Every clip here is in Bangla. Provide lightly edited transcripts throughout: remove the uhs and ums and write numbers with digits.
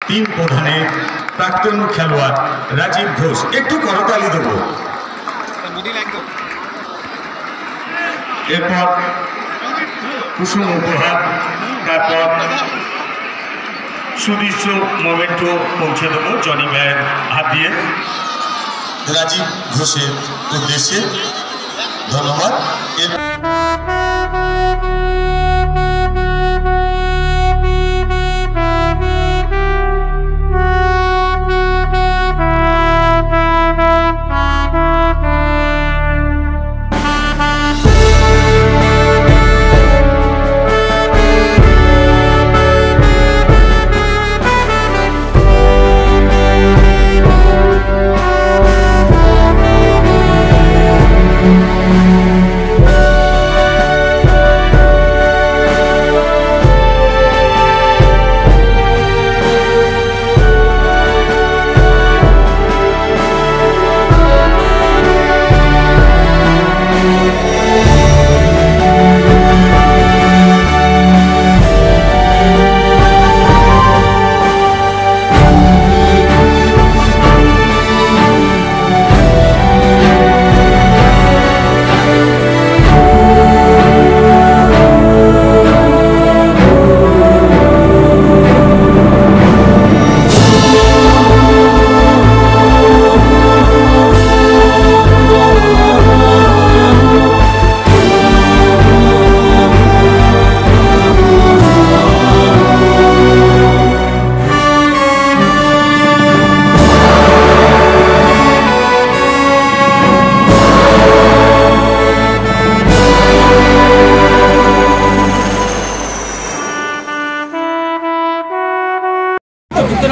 টিম প্রধানের প্রাক্তন খেলোয়াড় রাজীব ঘোষ। একটু করতালি দেব। এরপর কুসুম উপহার, তারপর সুদৃশ্য মোমেন্টো পৌঁছে দেবো জনি ভাইয়ের হাত দিয়ে রাজীব ঘোষের উদ্দেশ্যে। ধন্যবাদ।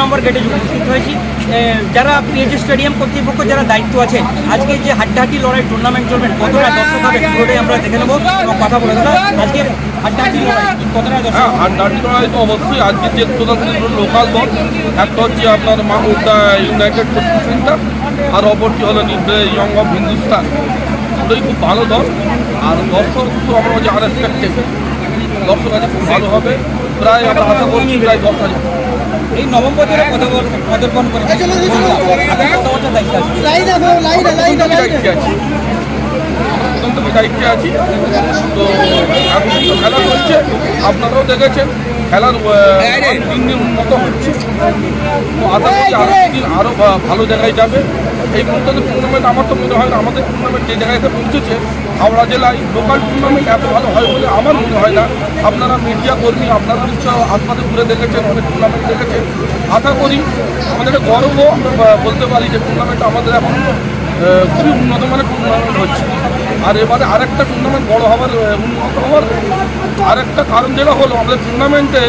নম্বর গেটে উপস্থিত হয়েছি। যারা পিএজি স্টেডিয়াম কর্তৃপক্ষ যারা দায়িত্ব আছে, আজকে যে হাড্ডাহাড্ডি লড়াই টুর্নামেন্ট চলবেন, কতটা দর্শক হবে পুরোটাই আমরা দেখে নেবো এবং কথা বলে দেবো। আজকের হাড্ডাহাড্ডি লড়াই কতটা দর্শক? হাড্ডাহাড্ডি লড়াই তো অবশ্যই। আজকে যে প্রধান লোকাল দল, একটা হচ্ছে আপনার মাহুদা ইউনাইটেড কোচিং সেন্টার, আর অপরটি হলো ইয়ং অফ হিন্দুস্তান। দুটোই খুব ভালো দল। আর দর্শক তো আমরা যে আনএক্সপেক্টেড দর্শক আছে, খুব ভালো হবে। প্রায় আমরা আশা করছি প্রায় 10,000। এই নবম বছরে পদার্পণ করে দায়িত্বে আছি, প্রথম থেকে দায়িত্বে আছি। তো এখন খেলা চলছে, আপনারাও দেখেছেন খেলার দিন দিন উন্নত হচ্ছে। তো আশা করছি আরও দিন আরও ভালো জায়গায় যাবে। এই মুহূর্তে টুর্নামেন্ট আমার তো মনে হয় না, আমাদের টুর্নামেন্ট যে জায়গায় পৌঁছেছে হাওড়া জেলায়, লোকাল টুর্নামেন্ট এত ভালো হয় বলে আমার মনে হয় না। আপনারা মিডিয়া কর্মী, আপনারা নিশ্চয় আশপাশে ঘুরে দেখেছেন, অনেক টুর্নামেন্ট দেখেছেন। আশা করি আমাদের একটা গর্ব আমরা বলতে পারি যে টুর্নামেন্ট আমাদের এখন খুবই উন্নত মানের টুর্নামেন্ট হচ্ছে। আর এবারে আরেকটা টুর্নামেন্ট বড় হওয়ার, উন্নত হওয়ার আরেকটা কারণ যেটা হলো, আমাদের টুর্নামেন্টে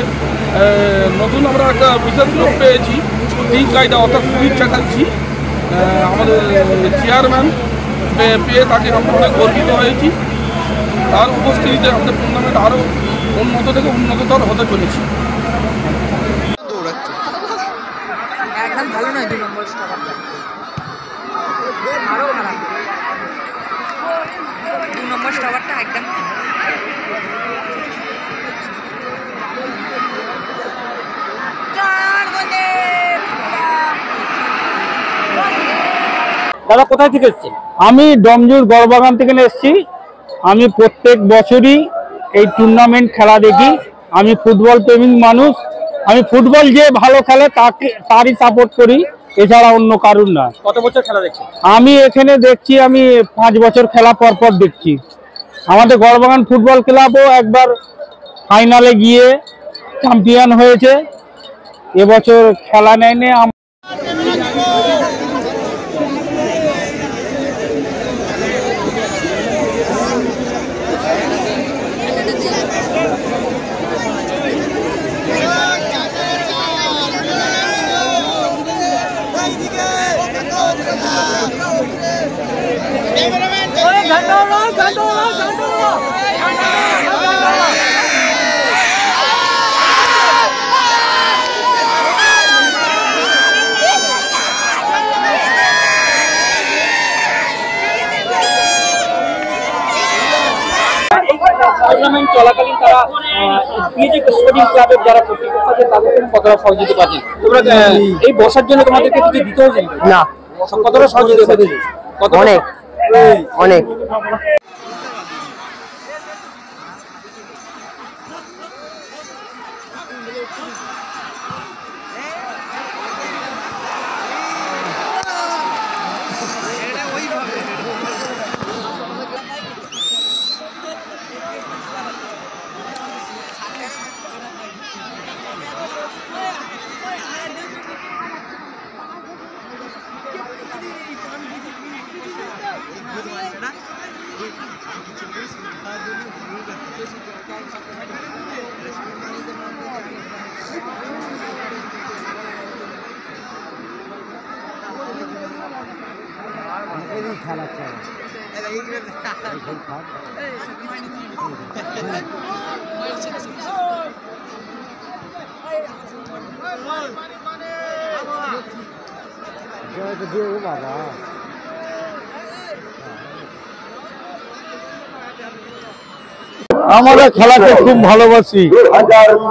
নতুন আমরা একটা বিশেষ লোক পেয়েছি, টিম গাইডা অর্থাৎ সুবীর চ্যাটার্জি, আমাদের চেয়ারম্যান পেয়ে তাকে আমরা অনেক গর্বিত হয়েছি। তার উপস্থিতিতে আমাদের টুর্নামেন্ট আরও উন্নত থেকে উন্নততর হতে চলেছে। একদম ভালো নয় 2 নম্বর স্টাফারটা, আরও খারাপ। 2 নম্বর স্টাফারটা একদম দাদা কোথায় থেকে এসেছেন? আমি ডমজুর গড়বাগান থেকে এসেছি। আমি প্রত্যেক বছরই এই টুর্নামেন্ট খেলা দেখি। আমি ফুটবল প্রেমিক মানুষ। আমি ফুটবল যে ভালো খেলে তারই সাপোর্ট করি, এছাড়া অন্য কারণ না। কত বছর খেলা দেখছেন? আমি এখানে দেখছি, আমি 5 বছর খেলা পর দেখছি। আমাদের গড়বাগান ফুটবল ক্লাবও একবার ফাইনালে গিয়ে চ্যাম্পিয়ন হয়েছে। এবছর খেলা নেয়নি। টুর্নামেন্ট চলাকালীন তারা পিএজি স্পোর্টিং ক্লাবের যারা কর্তৃপক্ষ আছে তাদের কতটা সহযোগিতা পাচ্ছেন? তোমরা এই বসার জন্য তোমাদেরকে কিছু দিতে হয়েছে না, কতটা সহযোগিতা পাচ্ছেন? অনেক অনেক। আমরা খেলাকে খুব ভালোবাসি,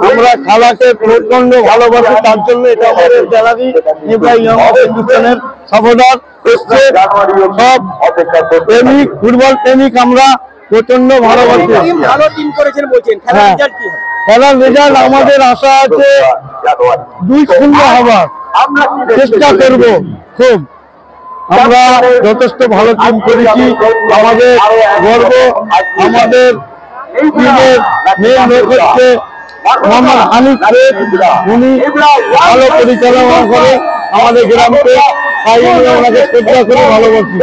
আমরা খেলাকে প্রচন্ড ভালোবাসি, তার জন্য এটা আমাদের গ্যালারি হিন্দুস্তানের সাপোর্টার এসছে, সব প্রেমিক, ফুটবল প্রেমিক আমরা প্রচন্ড ভালোবাসি। ভালো টিম করেছেন বলছেন, খেলার রেজাল্ট কি হবে? খেলার রেজাল্ট আমাদের আশা আছে 2-0 হবার, চেষ্টা করব খুব। আমরা যথেষ্ট ভালো টিম করেছি, আমাদের গর্ব। আমাদের টিমের মেন লোক হচ্ছে মোহাম্মদ হানিফ শেখ, উনি ভালো পরিচালনা করে আমাদের গ্রামকে, তাই আমি ওনাকে শ্রদ্ধা করে ভালোবাসি।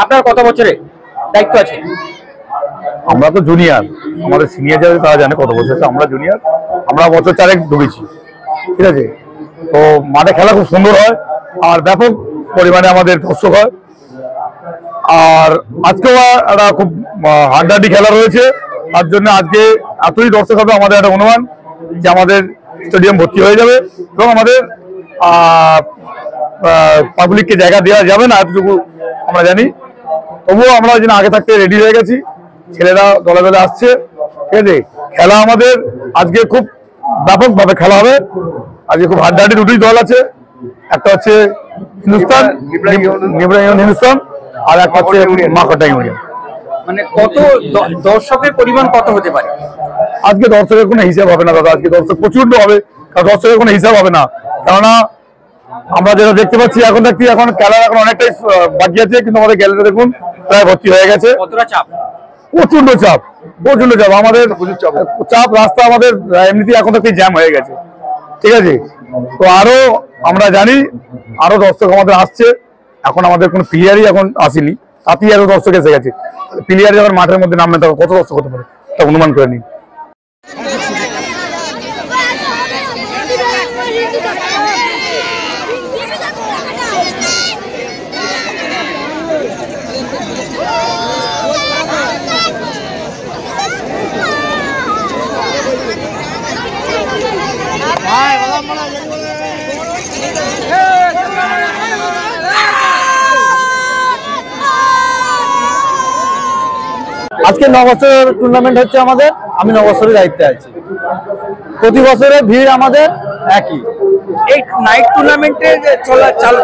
আপনার কত বছরে দায়িত্ব আছে? আমরা তো জুনিয়র, আমাদের সিনিয়র যারা তারা জানে কত বছর আছে, আমরা জুনিয়র, আমরা বছর 4 ঢুকেছি, ঠিক আছে। তো মাঠে খেলা খুব সুন্দর হয়, আর ব্যাপক পরিমাণে আমাদের দর্শক হয়। আর আজকেও একটা খুব হাড্ডাহাড্ডি খেলা রয়েছে, তার জন্য আজকে এতই দর্শক হবে আমাদের একটা অনুমান যে আমাদের স্টেডিয়াম ভর্তি হয়ে যাবে, এবং আমাদের পাবলিককে জায়গা দেওয়া যাবে না এতটুকু আমরা জানি। তবুও আমরা যেন আগে থাকতে রেডি হয়ে গেছি, ছেলেরা দলে দলে আসছে, ঠিক আছে। খেলা আমাদের আজকে খুব ব্যাপকভাবে খেলা হবে, আজকে খুব হাড্ডাহাড্ডি দুটোই দল আছে, একটা হচ্ছে হিন্দুস্তান, হিন্দুস্তান, আর একটা হচ্ছে মাকড়া ইউনিয়ন। মানে কত দর্শকের পরিমাণ কত হতে পারে? আজকে দর্শকের কোনো হিসাব হবে না দাদা, আজকে দর্শক প্রচন্ড হবে, কারণ দর্শকের কোনো হিসাব হবে না। কেননা আমরা যেটা দেখতে পাচ্ছি এখন খেলার এখন অনেকটাই বাকি আছে, কিন্তু আমাদের গ্যালারি দেখুন প্রায় ভর্তি হয়ে গেছে। কতটা চাপ? প্রচন্ড চাপ, প্রচন্ড চাপ, আমাদের চাপ। রাস্তা আমাদের এমনিতেই এখন থেকে জ্যাম হয়ে গেছে, ঠিক আছে। তো আরো আমরা জানি আরো দর্শক আমাদের আসছে, এখন আমাদের কোনো প্লেয়ারই এখন আসেনি, তাতেই আরো দর্শক এসে গেছে। প্লেয়ার যখন মাঠের মধ্যে নামবে তখন কত দর্শক হতে পারে তা অনুমান করে নিন। আজকে 9 বছর টুর্নামেন্ট হচ্ছে আমাদের, আমি 9 বছরের দায়িত্বে আছি। প্রতি বছরের ভিড় আমাদের একই। এই নাইট টুর্নামেন্টে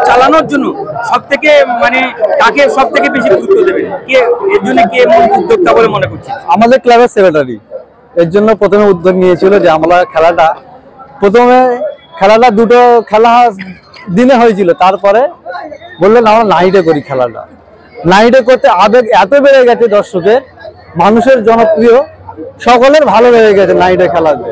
চালানোর জন্য সব থেকে মানে কাকে সব থেকে বেশি গুরুত্ব দেবেন, কে এর জন্য কে মূল উদ্যোক্তা বলে মনে করছেন? আমাদের ক্লাবের সেক্রেটারি এর জন্য প্রথমে উদ্যোগ নিয়েছিল যে আমরা প্রথমে খেলাটা দুটো খেলা দিনে হয়েছিল, তারপরে বললেন আমরা নাইটে করি খেলাটা। নাইটে করতে আবেগ এত বেড়ে গেছে, দর্শকের, মানুষের জনপ্রিয়, সকলের ভালো লেগে গেছে নাইটে খেলাতে।